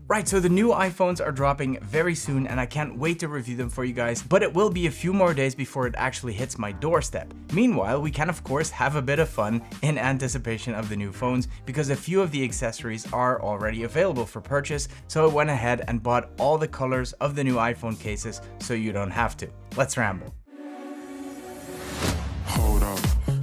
Right, so the new iPhones are dropping very soon and I can't wait to review them for you guys, but it will be a few more days before it actually hits my doorstep. Meanwhile, we can of course have a bit of fun in anticipation of the new phones because a few of the accessories are already available for purchase, so I went ahead and bought all the colors of the new iPhone cases so you don't have to. Let's ramble. Hold up,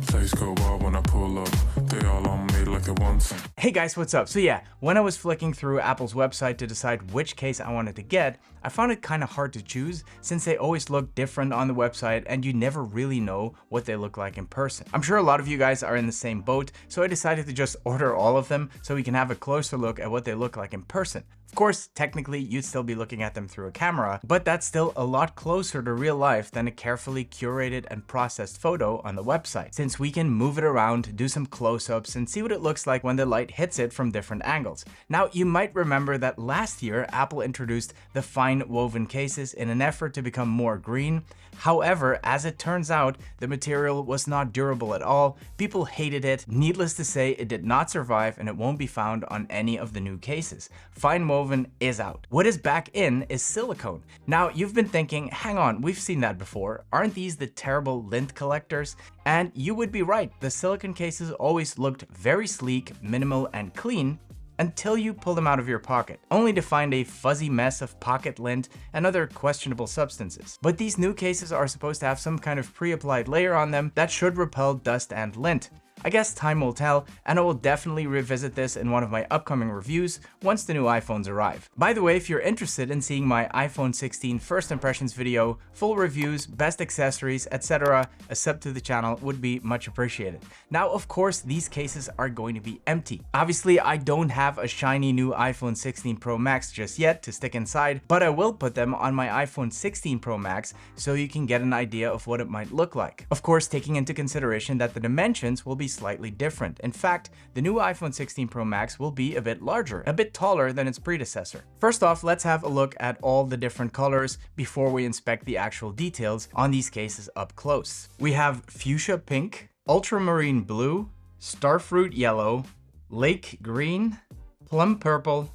place go wild when I pull up. They all on me like it wants. Hey guys, what's up? So yeah, when I was flicking through Apple's website to decide which case I wanted to get, I found it kind of hard to choose since they always look different on the website and you never really know what they look like in person. I'm sure a lot of you guys are in the same boat, so I decided to just order all of them so we can have a closer look at what they look like in person. Of course, technically you'd still be looking at them through a camera, but that's still a lot closer to real life than a carefully curated and processed photo on the website, since we can move it around, do some close-ups, and see what it looks like when the light hits it from different angles. Now, you might remember that last year, Apple introduced the fine woven cases in an effort to become more green. However, as it turns out, the material was not durable at all. People hated it. Needless to say, it did not survive and it won't be found on any of the new cases. Fine woven is out. What is back in is silicone. Now, you've been thinking, hang on, we've seen that before. Aren't these the terrible lint collectors? And you would be right. The silicone cases always looked very sleek, minimal, and clean, until you pull them out of your pocket, only to find a fuzzy mess of pocket lint and other questionable substances. But these new cases are supposed to have some kind of pre-applied layer on them that should repel dust and lint. I guess time will tell, and I will definitely revisit this in one of my upcoming reviews once the new iPhones arrive. By the way, if you're interested in seeing my iPhone 16 first impressions video, full reviews, best accessories, etc., a sub to the channel would be much appreciated. Now, of course, these cases are going to be empty. Obviously, I don't have a shiny new iPhone 16 Pro Max just yet to stick inside, but I will put them on my iPhone 16 Pro Max so you can get an idea of what it might look like. Of course, taking into consideration that the dimensions will be slightly different. In fact, the new iPhone 16 Pro Max will be a bit larger, a bit taller than its predecessor. First off, let's have a look at all the different colors before we inspect the actual details on these cases up close. We have fuchsia pink, ultramarine blue, starfruit yellow, lake green, plum purple,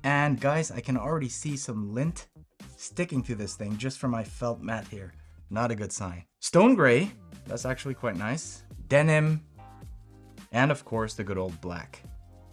and guys, I can already see some lint sticking to this thing just from my felt mat here. Not a good sign. Stone gray, that's actually quite nice. Denim, and of course the good old black.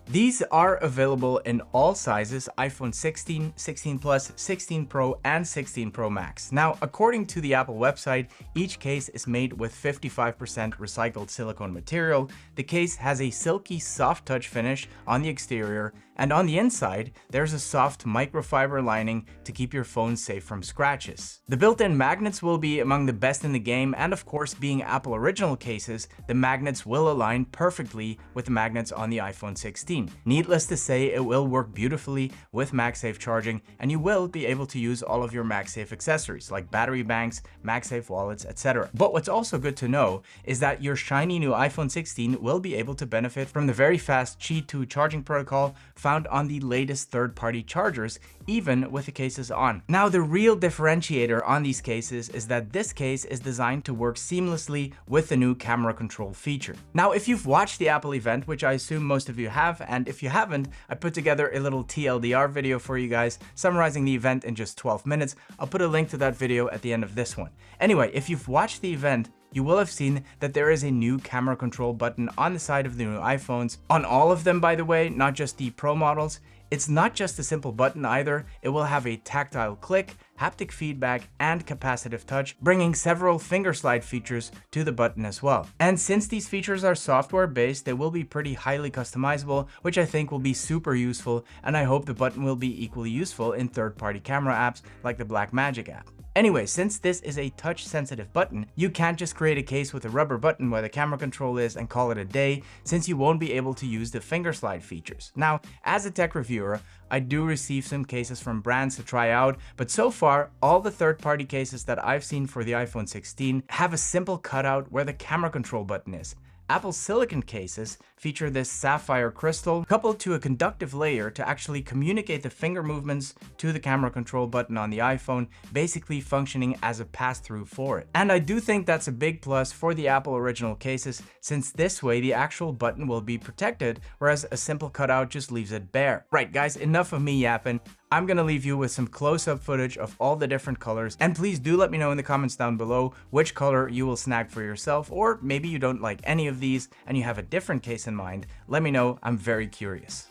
These are available in all sizes: iPhone 16, 16 Plus, 16 Pro, and 16 Pro Max. Now, according to the Apple website, each case is made with 55% recycled silicone material. The case has a silky soft touch finish on the exterior, and on the inside, there's a soft microfiber lining to keep your phone safe from scratches. The built-in magnets will be among the best in the game, and of course, being Apple original cases, the magnets will align perfectly with the magnets on the iPhone 16. Needless to say, it will work beautifully with MagSafe charging, and you will be able to use all of your MagSafe accessories like battery banks, MagSafe wallets, etc. But what's also good to know is that your shiny new iPhone 16 will be able to benefit from the very fast Qi 2 charging protocol found on the latest third-party chargers, even with the cases on. Now, the real differentiator on these cases is that this case is designed to work seamlessly with the new camera control feature. Now, if you've watched the Apple event, which I assume most of you have, and if you haven't, I put together a little TLDR video for you guys summarizing the event in just 12 minutes. I'll put a link to that video at the end of this one. Anyway, if you've watched the event, you will have seen that there is a new camera control button on the side of the new iPhones. On all of them, by the way, not just the Pro models. It's not just a simple button either. It will have a tactile click, haptic feedback, and capacitive touch, bringing several finger slide features to the button as well. And since these features are software based, they will be pretty highly customizable, which I think will be super useful, and I hope the button will be equally useful in third-party camera apps like the Blackmagic app. Anyway, since this is a touch-sensitive button, you can't just create a case with a rubber button where the camera control is and call it a day, since you won't be able to use the finger slide features. Now, as a tech reviewer, I do receive some cases from brands to try out, but so far, all the third-party cases that I've seen for the iPhone 16 have a simple cutout where the camera control button is. Apple's Silicone cases feature this sapphire crystal coupled to a conductive layer to actually communicate the finger movements to the camera control button on the iPhone, basically functioning as a pass-through for it. And I do think that's a big plus for the Apple original cases, since this way the actual button will be protected, whereas a simple cutout just leaves it bare. Right guys, enough of me yapping. I'm gonna leave you with some close-up footage of all the different colors, and please do let me know in the comments down below which color you will snag for yourself, or maybe you don't like any of these and you have a different case in mind. Let me know, I'm very curious.